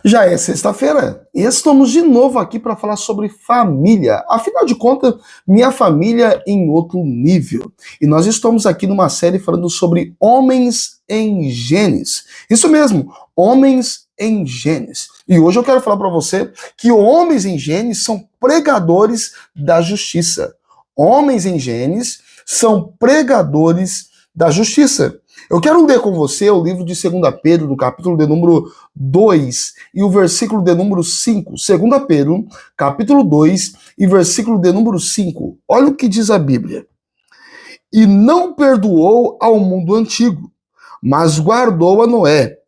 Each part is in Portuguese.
Já é sexta-feira e estamos de novo aqui para falar sobre família. Afinal de contas, minha família em outro nível. E nós estamos aqui numa série falando sobre homens em genes. Isso mesmo, homens em genes. E hoje eu quero falar para você que homens em genes são pregadores da justiça. Homens em genes são pregadores da justiça. Eu quero ler com você o livro de 2 Pedro, do capítulo de número 2 e o versículo de número 5. 2 Pedro, capítulo 2 e versículo de número 5. Olha o que diz a Bíblia. E não perdoou ao mundo antigo, mas guardou a Noé,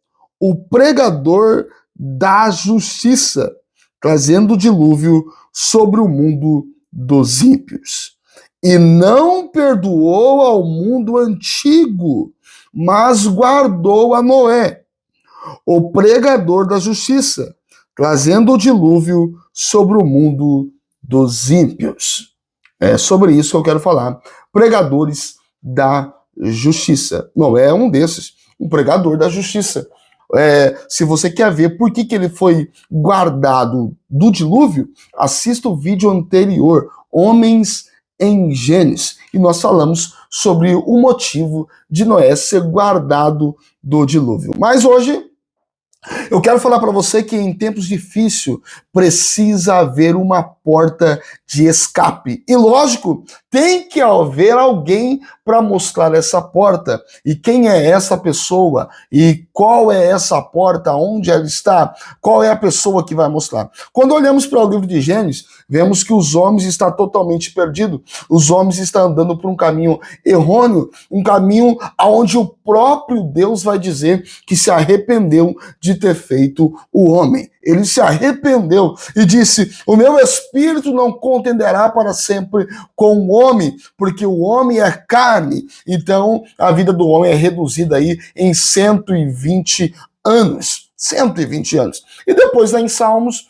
o pregador da justiça, trazendo o dilúvio sobre o mundo dos ímpios. E não perdoou ao mundo antigo, mas guardou a Noé, o pregador da justiça, trazendo o dilúvio sobre o mundo dos ímpios. É sobre isso que eu quero falar. Pregadores da justiça. Noé é um desses, um pregador da justiça. Se você quer ver por que ele foi guardado do dilúvio, assista o vídeo anterior, Homens em Gênesis, e nós falamos sobre o motivo de Noé ser guardado do dilúvio. Mas hoje eu quero falar para você que em tempos difíceis precisa haver uma porta de escape. E lógico, tem que haver alguém para mostrar essa porta. E quem é essa pessoa? E qual é essa porta? Onde ela está? Qual é a pessoa que vai mostrar? Quando olhamos para o livro de Gênesis, vemos que os homens estão totalmente perdidos. Os homens estão andando por um caminho errôneo, um caminho onde o próprio Deus vai dizer que se arrependeu de ter feito o homem. Ele se arrependeu e disse: o meu espírito não contenderá para sempre com o homem, porque o homem é carne. Então, a vida do homem é reduzida aí em 120 anos. 120 anos. E depois lá em Salmos,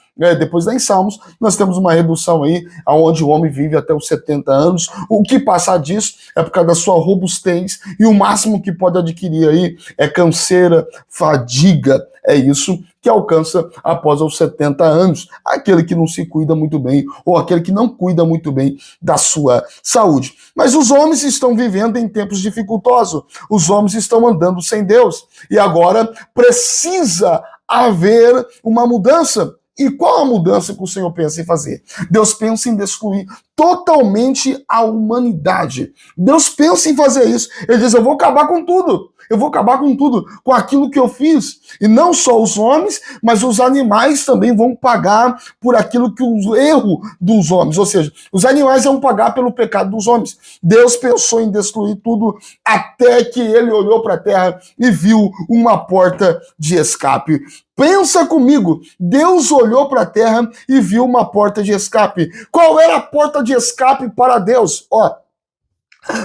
nós temos uma redução aí, onde o homem vive até os 70 anos. O que passar disso é por causa da sua robustez, e o máximo que pode adquirir aí é canseira, fadiga. É isso que alcança após os 70 anos, aquele que não se cuida muito bem, ou aquele que não cuida muito bem da sua saúde. Mas os homens estão vivendo em tempos dificultosos, os homens estão andando sem Deus, e agora precisa haver uma mudança. E qual a mudança que o Senhor pensa em fazer? Deus pensa em destruir totalmente a humanidade. Deus pensa em fazer isso. Ele diz: eu vou acabar com tudo. Eu vou acabar com tudo, com aquilo que eu fiz. E não só os homens, mas os animais também vão pagar por aquilo que o erro dos homens. Ou seja, os animais vão pagar pelo pecado dos homens. Deus pensou em destruir tudo até que ele olhou para a terra e viu uma porta de escape. Pensa comigo, Deus olhou para a terra e viu uma porta de escape. Qual era a porta de escape para Deus?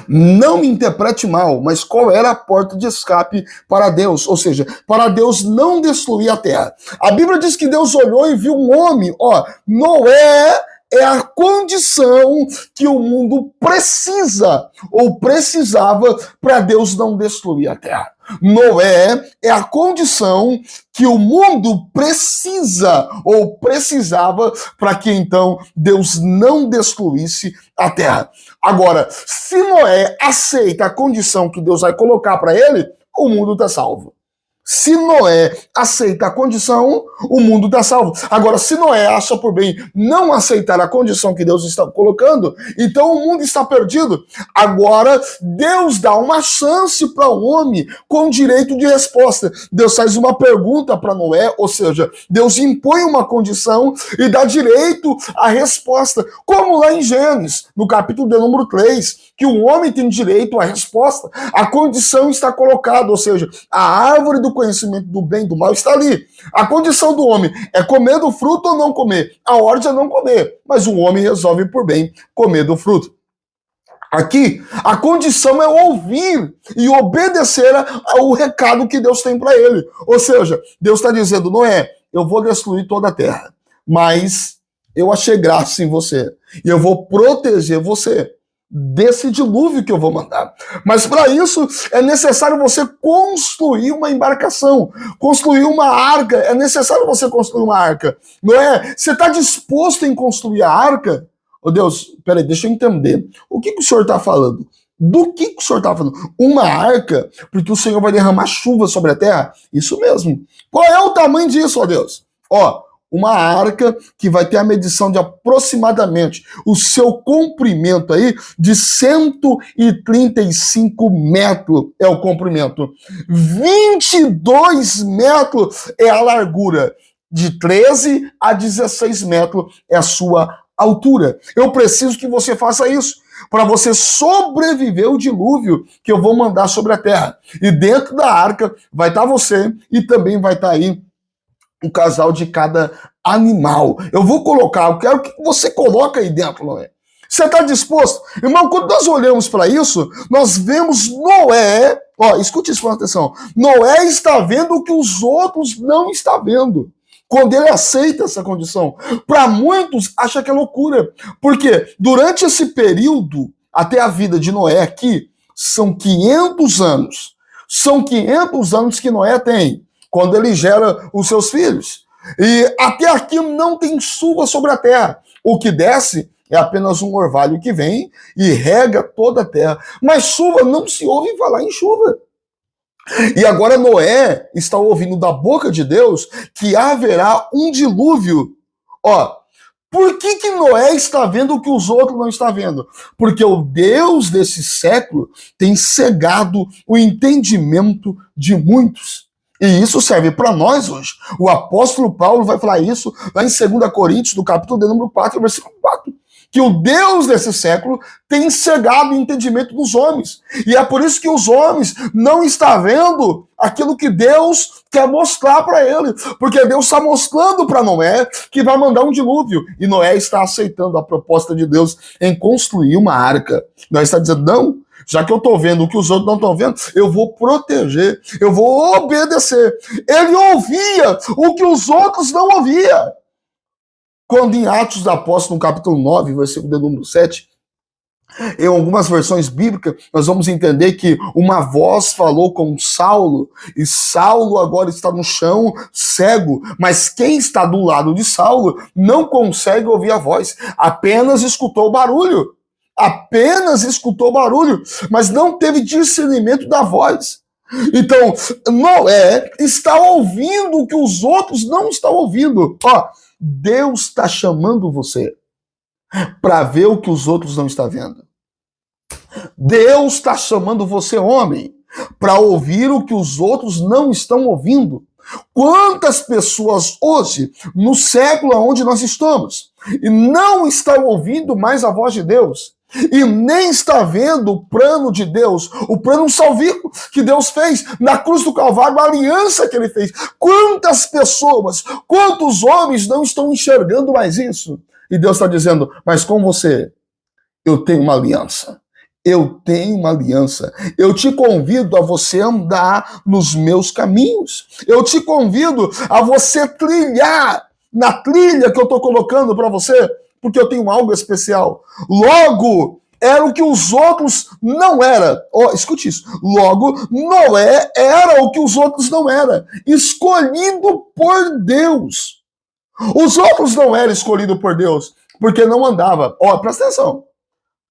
Não me interprete mal, mas qual era a porta de escape para Deus? Ou seja, para Deus não destruir a terra. A Bíblia diz que Deus olhou e viu um homem. Noé é a condição que o mundo precisa, ou precisava, para Deus não destruir a terra. Noé é a condição que o mundo precisa, ou precisava, para que então Deus não destruísse a terra. Agora, se Noé aceita a condição que Deus vai colocar para ele, o mundo está salvo. Se Noé aceita a condição, o mundo está salvo. Agora, se Noé acha por bem não aceitar a condição que Deus está colocando, então o mundo está perdido. Agora, Deus dá uma chance para o homem com direito de resposta. Deus faz uma pergunta para Noé, ou seja, Deus impõe uma condição e dá direito à resposta. Como lá em Gênesis, no capítulo de número 3, que o homem tem direito à resposta. A condição está colocada, ou seja, a árvore do conhecimento do bem e do mal está ali. A condição do homem é comer do fruto ou não comer. A ordem é não comer, mas o homem resolve por bem comer do fruto. Aqui, a condição é ouvir e obedecer ao recado que Deus tem para ele. Ou seja, Deus está dizendo: Noé, eu vou destruir toda a terra, mas eu achei graça em você e eu vou proteger você. desse dilúvio que eu vou mandar. Mas para isso é necessário você construir uma embarcação, construir uma arca. É necessário você construir uma arca. Não é? Você está disposto em construir a arca? Oh Deus, peraí, deixa eu entender. O que o Senhor está falando? Do que o Senhor está falando? Uma arca, porque o Senhor vai derramar chuva sobre a terra? Isso mesmo. Qual é o tamanho disso, ó Deus? Ó, uma arca que vai ter a medição de aproximadamente o seu comprimento aí de 135 metros é o comprimento. 22 metros é a largura. De 13 a 16 metros é a sua altura. Eu preciso que você faça isso para você sobreviver ao dilúvio que eu vou mandar sobre a terra. E dentro da arca vai estar você e também vai estar aí um casal de cada animal. Eu vou colocar, eu quero que você coloque aí dentro, Noé. Você está disposto? Irmão, quando nós olhamos para isso, nós vemos Noé, ó, escute isso com atenção, Noé está vendo o que os outros não estão vendo. Quando ele aceita essa condição. Para muitos, acha que é loucura. Porque durante esse período, até a vida de Noé aqui, são 500 anos. São 500 anos que Noé tem, quando ele gera os seus filhos. E até aqui não tem chuva sobre a terra. O que desce é apenas um orvalho que vem e rega toda a terra. Mas chuva, não se ouve falar em chuva. E agora Noé está ouvindo da boca de Deus que haverá um dilúvio. Ó, por que Noé está vendo o que os outros não estão vendo? Porque o Deus desse século tem cegado o entendimento de muitos. E isso serve para nós hoje. O apóstolo Paulo vai falar isso lá em 2 Coríntios, no capítulo de número 4, versículo 4. Que o Deus desse século tem cegado o entendimento dos homens. E é por isso que os homens não estão vendo aquilo que Deus quer mostrar para ele. Porque Deus está mostrando para Noé que vai mandar um dilúvio. E Noé está aceitando a proposta de Deus em construir uma arca. Noé está dizendo, não, já que eu estou vendo o que os outros não estão vendo, eu vou proteger, eu vou obedecer. Ele ouvia o que os outros não ouviam. Quando em Atos dos Apóstolos, no capítulo 9, versículo de número 7, em algumas versões bíblicas, nós vamos entender que uma voz falou com Saulo, e Saulo agora está no chão, cego, mas quem está do lado de Saulo não consegue ouvir a voz, apenas escutou o barulho. Apenas escutou o barulho, mas não teve discernimento da voz. Então, Noé está ouvindo o que os outros não estão ouvindo. Ó, Deus está chamando você para ver o que os outros não estão vendo. Deus está chamando você, homem, para ouvir o que os outros não estão ouvindo. Quantas pessoas hoje, no século onde nós estamos, e não estão ouvindo mais a voz de Deus, e nem está vendo o plano de Deus, o plano salvífico que Deus fez na cruz do Calvário, a aliança que ele fez. Quantas pessoas, quantos homens não estão enxergando mais isso? E Deus está dizendo, mas com você, eu tenho uma aliança. Eu tenho uma aliança. Eu te convido a você andar nos meus caminhos. Eu te convido a você trilhar na trilha que eu estou colocando para você, porque eu tenho algo especial. Logo, era o que os outros não eram. Oh, escute isso. Logo, Noé era o que os outros não eram. Escolhido por Deus. Os outros não eram escolhidos por Deus, porque não andava. Ó, presta atenção.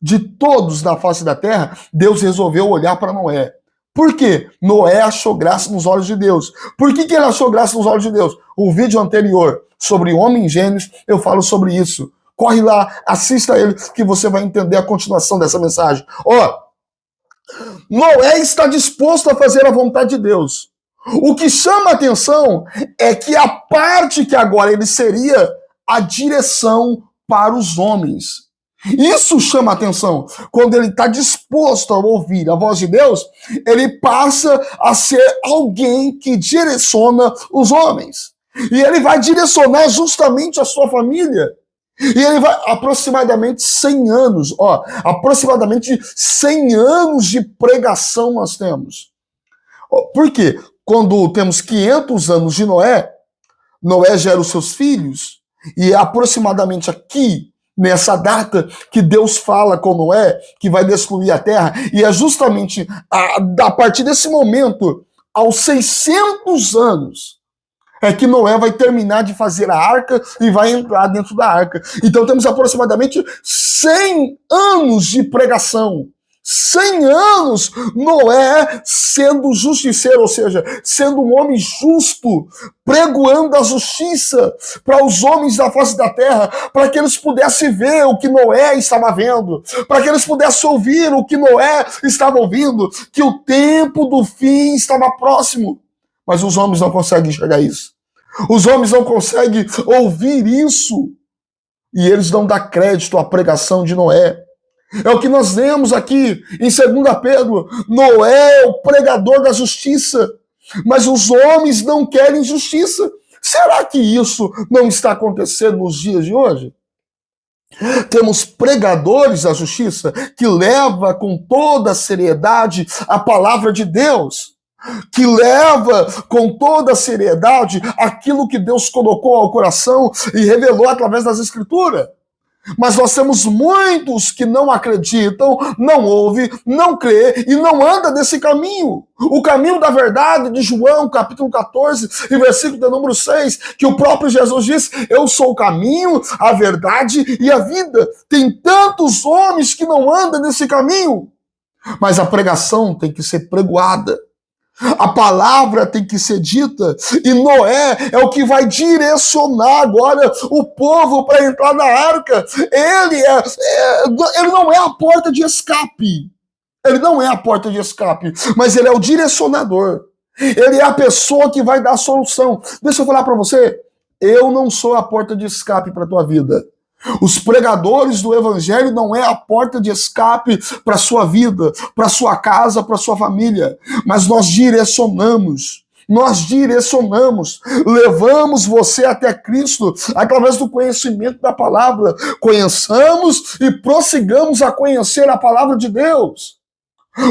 De todos na face da terra, Deus resolveu olhar para Noé. Por quê? Noé achou graça nos olhos de Deus. Por que ele achou graça nos olhos de Deus? O vídeo anterior sobre homens gênios, eu falo sobre isso. Corre lá, assista ele, que você vai entender a continuação dessa mensagem. Ó, Noé está disposto a fazer a vontade de Deus. O que chama a atenção é que a parte que agora ele seria a direção para os homens. Isso chama a atenção. Quando ele está disposto a ouvir a voz de Deus, ele passa a ser alguém que direciona os homens. E ele vai direcionar justamente a sua família. E ele vai aproximadamente 100 anos, ó, aproximadamente 100 anos de pregação nós temos. Por quê? Quando temos 500 anos de Noé, Noé gera os seus filhos, e aproximadamente aqui, nessa data que Deus fala com Noé que vai destruir a terra, e é justamente a partir desse momento, aos 600 anos, é que Noé vai terminar de fazer a arca e vai entrar dentro da arca. Então temos aproximadamente 100 anos de pregação. 100 anos Noé sendo justiceiro, ou seja, sendo um homem justo, pregoando a justiça para os homens da face da terra, para que eles pudessem ver o que Noé estava vendo, para que eles pudessem ouvir o que Noé estava ouvindo, que o tempo do fim estava próximo. Mas os homens não conseguem enxergar isso. Os homens não conseguem ouvir isso. E eles não dão crédito à pregação de Noé. É o que nós lemos aqui em 2 Pedro. Noé é o pregador da justiça, mas os homens não querem justiça. Será que isso não está acontecendo nos dias de hoje? Temos pregadores da justiça que levam com toda a seriedade a palavra de Deus, que leva com toda a seriedade aquilo que Deus colocou ao coração e revelou através das Escrituras. Mas nós temos muitos que não acreditam, não ouvem, não crê e não anda nesse caminho. O caminho da verdade de João, capítulo 14, e versículo de número 6, que o próprio Jesus diz: eu sou o caminho, a verdade e a vida. Tem tantos homens que não andam nesse caminho. Mas a pregação tem que ser pregoada. A palavra tem que ser dita, e Noé é o que vai direcionar agora o povo para entrar na arca. Ele não é a porta de escape. Ele não é a porta de escape, mas ele é o direcionador. Ele é a pessoa que vai dar a solução. Deixa eu falar para você, eu não sou a porta de escape para a tua vida. Os pregadores do evangelho não é a porta de escape para a sua vida, para a sua casa, para a sua família, mas nós direcionamos, levamos você até Cristo através do conhecimento da palavra. Conheçamos e prossigamos a conhecer a palavra de Deus.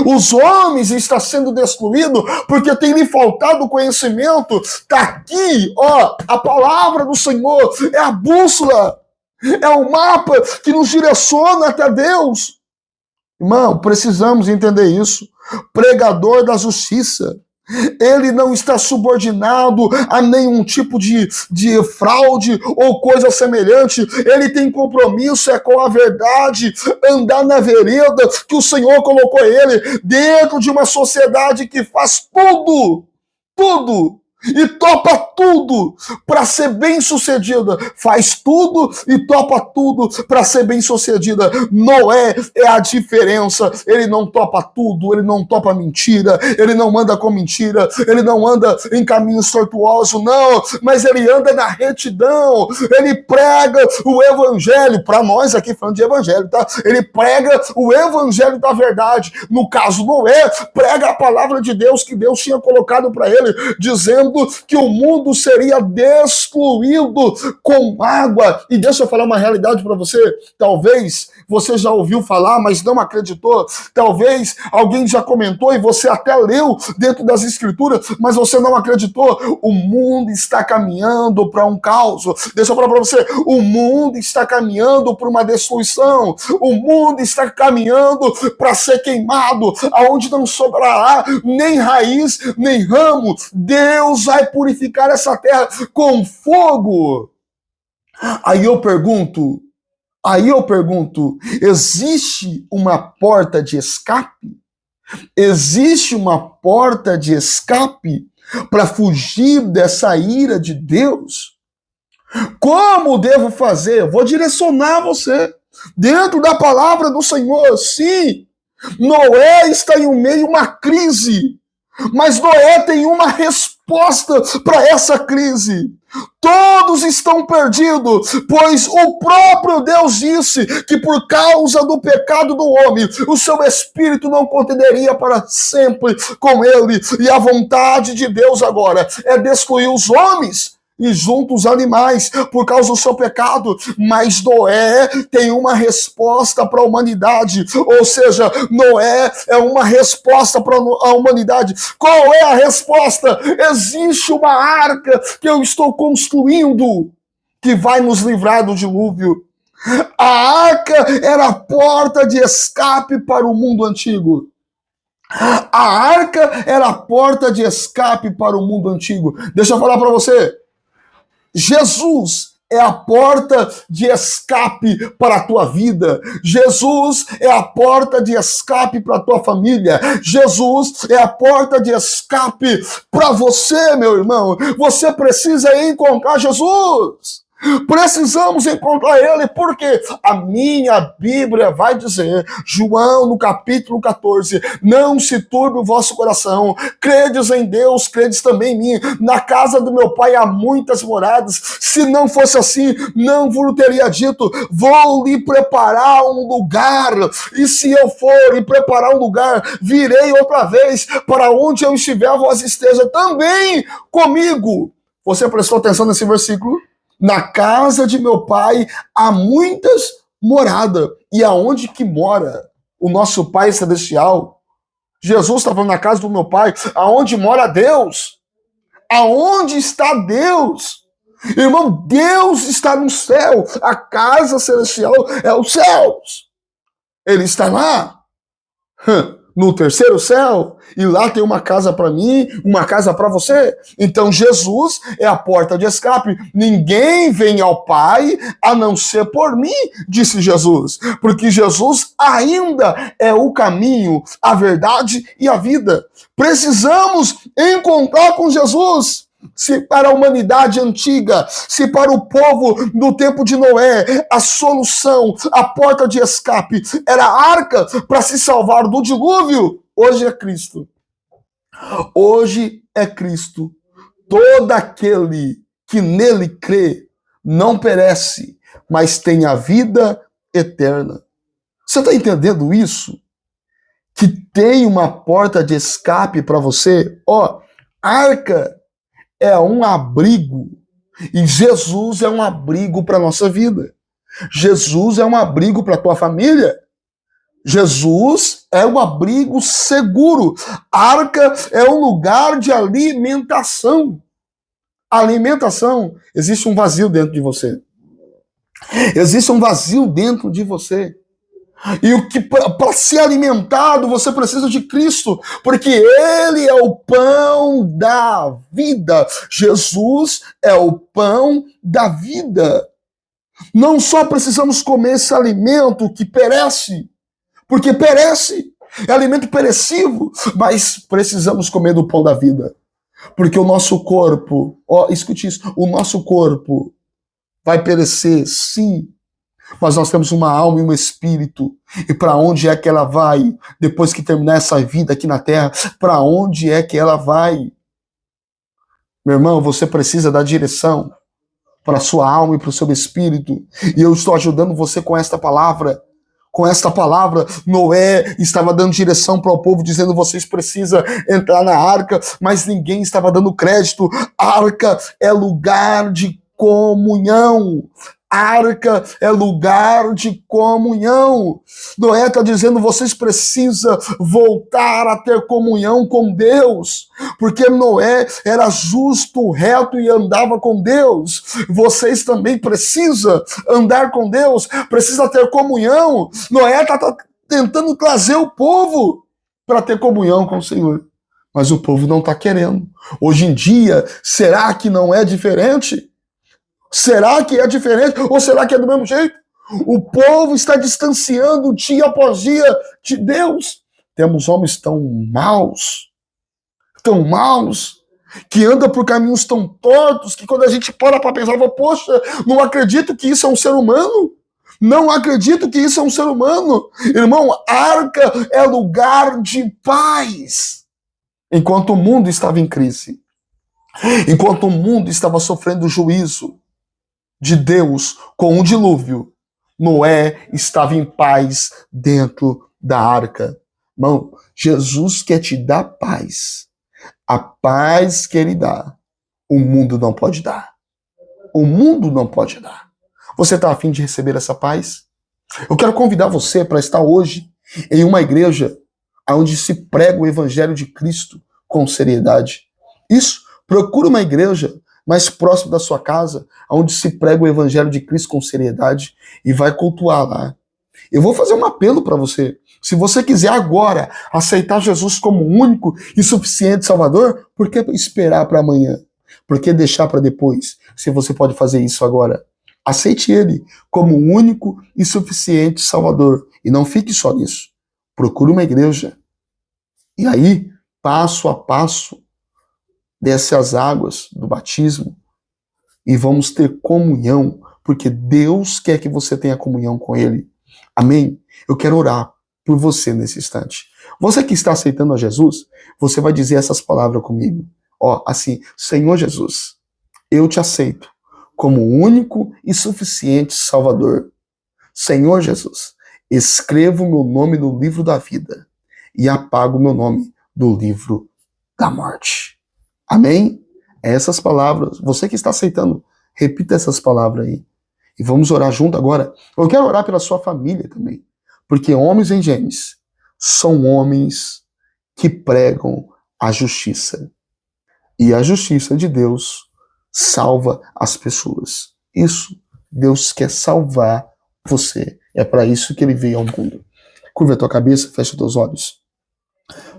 Os homens estão sendo destruídos porque tem lhe faltado conhecimento. Está aqui, a palavra do Senhor é a bússola. É o mapa que nos direciona até Deus. Irmão, precisamos entender isso. Pregador da justiça, ele não está subordinado a nenhum tipo de fraude ou coisa semelhante. Ele tem compromisso com a verdade, andar na vereda que o Senhor colocou ele, dentro de uma sociedade que faz tudo e topa tudo para ser bem-sucedida. Faz tudo e topa tudo para ser bem-sucedida. Noé é a diferença. Ele não topa tudo, ele não topa mentira, ele não anda com mentira, ele não anda em caminhos tortuosos, não, mas ele anda na retidão. Ele prega o evangelho, para nós aqui falando de evangelho, tá? Ele prega o evangelho da verdade. No caso, Noé prega a palavra de Deus que Deus tinha colocado para ele, dizendo que o mundo seria destruído com água. E deixa eu falar uma realidade para você. Talvez você já ouviu falar, mas não acreditou. Talvez alguém já comentou e você até leu dentro das Escrituras, mas você não acreditou. O mundo está caminhando para um caos. Deixa eu falar para você. O mundo está caminhando para uma destruição. O mundo está caminhando para ser queimado, aonde não sobrará nem raiz, nem ramo. Deus vai purificar essa terra com fogo. Aí eu pergunto, existe uma porta de escape? Existe uma porta de escape para fugir dessa ira de Deus? Como devo fazer? Eu vou direcionar você dentro da palavra do Senhor. Sim, Noé está em meio a uma crise, mas Noé tem uma resposta para essa crise. Todos estão perdidos, pois o próprio Deus disse que por causa do pecado do homem, o seu espírito não contenderia para sempre com ele. E a vontade de Deus agora é destruir os homens e junto os animais por causa do seu pecado. Mas Noé tem uma resposta para a humanidade, ou seja, Noé é uma resposta para a humanidade. Qual é a resposta? Existe uma arca que eu estou construindo que vai nos livrar do dilúvio. A arca era a porta de escape para o mundo antigo. A arca era a porta de escape para o mundo antigo. Deixa eu falar para você. Jesus é a porta de escape para a tua vida. Jesus é a porta de escape para a tua família. Jesus é a porta de escape para você, meu irmão. Você precisa encontrar Jesus. Precisamos encontrar ele, porque a minha Bíblia vai dizer, João no capítulo 14, não se turbe o vosso coração, credes em Deus, credes também em mim, na casa do meu pai há muitas moradas, se não fosse assim, não vos teria dito, vou lhe preparar um lugar, e se eu for e preparar um lugar, virei outra vez, para onde eu estiver, vós esteja também comigo. Você prestou atenção nesse versículo? Na casa de meu pai há muitas moradas. E aonde que mora o nosso Pai Celestial? Jesus está falando na casa do meu pai, aonde mora Deus. Aonde está Deus? Irmão, Deus está no céu. A casa celestial é os céus. Ele está lá. No terceiro céu, e lá tem uma casa para mim, uma casa para você. Então Jesus é a porta de escape. Ninguém vem ao Pai a não ser por mim, disse Jesus, porque Jesus ainda é o caminho, a verdade e a vida. Precisamos encontrar com Jesus. Se para a humanidade antiga, se para o povo no tempo de Noé, a solução, a porta de escape era a arca para se salvar do dilúvio, hoje é Cristo. Hoje é Cristo. Todo aquele que nele crê não perece, mas tem a vida eterna. Você está entendendo isso? Que tem uma porta de escape para você? Arca é um abrigo, e Jesus é um abrigo para a nossa vida. Jesus é um abrigo para a tua família. Jesus é um abrigo seguro. Arca é um lugar de alimentação. Alimentação. Existe um vazio dentro de você. Existe um vazio dentro de você. E o que para ser alimentado você precisa de Cristo, porque Ele é o pão da vida. Jesus é o pão da vida. Não só precisamos comer esse alimento que perece, porque perece, é alimento perecível, mas precisamos comer do pão da vida, porque o nosso corpo, escute isso, o nosso corpo vai perecer, sim, mas nós temos uma alma e um espírito. E para onde é que ela vai? Depois que terminar essa vida aqui na terra, para onde é que ela vai? Meu irmão, você precisa dar direção para a sua alma e para o seu espírito. E eu estou ajudando você com esta palavra. Com esta palavra, Noé estava dando direção para o povo, dizendo, vocês precisam entrar na arca, mas ninguém estava dando crédito. A arca é lugar de comunhão. Arca é lugar de comunhão. Noé está dizendo, vocês precisam voltar a ter comunhão com Deus, porque Noé era justo, reto e andava com Deus. Vocês também precisam andar com Deus, precisa ter comunhão. Noé está tentando trazer o povo para ter comunhão com o Senhor, mas o povo não está querendo. Hoje em dia, será que não é diferente? Será que é diferente? Ou será que é do mesmo jeito? O povo está distanciando dia após dia de Deus. Temos homens tão maus, que andam por caminhos tão tortos, que quando a gente para pensar, poxa, não acredito que isso é um ser humano. Não acredito que isso é um ser humano. Irmão, arca é lugar de paz. Enquanto o mundo estava em crise, enquanto o mundo estava sofrendo juízo de Deus com um dilúvio, Noé estava em paz dentro da arca. Irmão, Jesus quer te dar paz. A paz que Ele dá, o mundo não pode dar. O mundo não pode dar. Você está a fim de receber essa paz? Eu quero convidar você para estar hoje em uma igreja onde se prega o Evangelho de Cristo com seriedade. Isso, procura uma igreja mais próximo da sua casa, onde se prega o evangelho de Cristo com seriedade e vai cultuar lá. Eu vou fazer um apelo para você. Se você quiser agora aceitar Jesus como único e suficiente Salvador, por que esperar para amanhã? Por que deixar para depois? Se você pode fazer isso agora. Aceite Ele como único e suficiente Salvador. E não fique só nisso. Procure uma igreja. E aí, passo a passo, desce as águas do batismo e vamos ter comunhão, porque Deus quer que você tenha comunhão com Ele. Amém? Eu quero orar por você nesse instante. Você que está aceitando a Jesus, você vai dizer essas palavras comigo. Ó, assim, Senhor Jesus, eu te aceito como único e suficiente Salvador. Senhor Jesus, escreva o meu nome no livro da vida e apaga o meu nome do livro da morte. Amém? Essas palavras, você que está aceitando, repita essas palavras aí. E vamos orar junto agora. Eu quero orar pela sua família também. Porque homens em Gênesis são homens que pregam a justiça. E a justiça de Deus salva as pessoas. Isso, Deus quer salvar você. É para isso que Ele veio ao mundo. Curva a tua cabeça, fecha os teus olhos.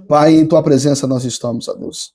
Pai, em tua presença nós estamos, ó Deus.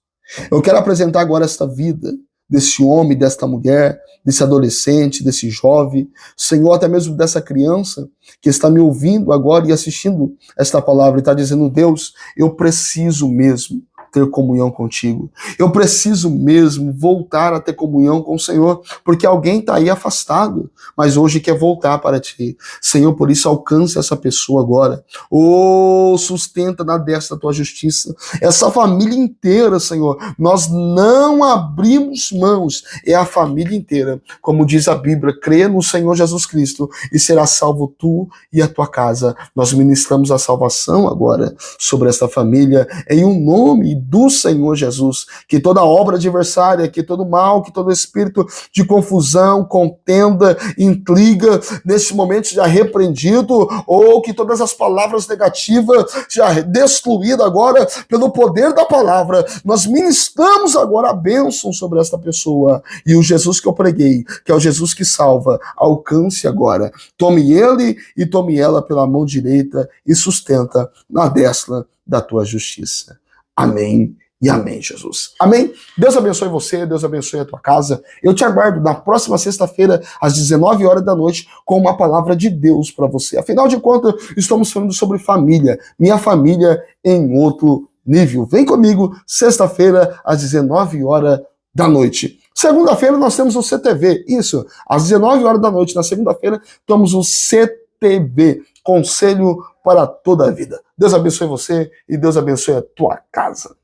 Eu quero apresentar agora esta vida desse homem, desta mulher, desse adolescente, desse jovem, Senhor, até mesmo dessa criança que está me ouvindo agora e assistindo esta palavra e está dizendo, Deus, eu preciso mesmo ter comunhão contigo. Eu preciso mesmo voltar a ter comunhão com o Senhor, porque alguém está aí afastado, mas hoje quer voltar para ti. Senhor, por isso alcance essa pessoa agora. Oh, sustenta na destra da tua justiça. Essa família inteira, Senhor, nós não abrimos mãos. É a família inteira. Como diz a Bíblia, crê no Senhor Jesus Cristo e será salvo tu e a tua casa. Nós ministramos a salvação agora sobre esta família, em um nome do Senhor Jesus, que toda obra adversária, que todo mal, que todo espírito de confusão, contenda, intriga, nesse momento já repreendido, ou que todas as palavras negativas já destruídas agora pelo poder da palavra, nós ministramos agora a bênção sobre esta pessoa, e o Jesus que eu preguei, que é o Jesus que salva, alcance agora, tome ele e tome ela pela mão direita e sustenta na destra da tua justiça. Amém e amém, Jesus. Amém? Deus abençoe você, Deus abençoe a tua casa. Eu te aguardo na próxima sexta-feira, às 19 horas da noite, com uma palavra de Deus para você. Afinal de contas, estamos falando sobre família. Minha família em outro nível. Vem comigo, sexta-feira, às 19 horas da noite. Segunda-feira nós temos o CTV. Isso, às 19 horas da noite, na segunda-feira, temos o CTV. Conselho para toda a vida. Deus abençoe você e Deus abençoe a tua casa.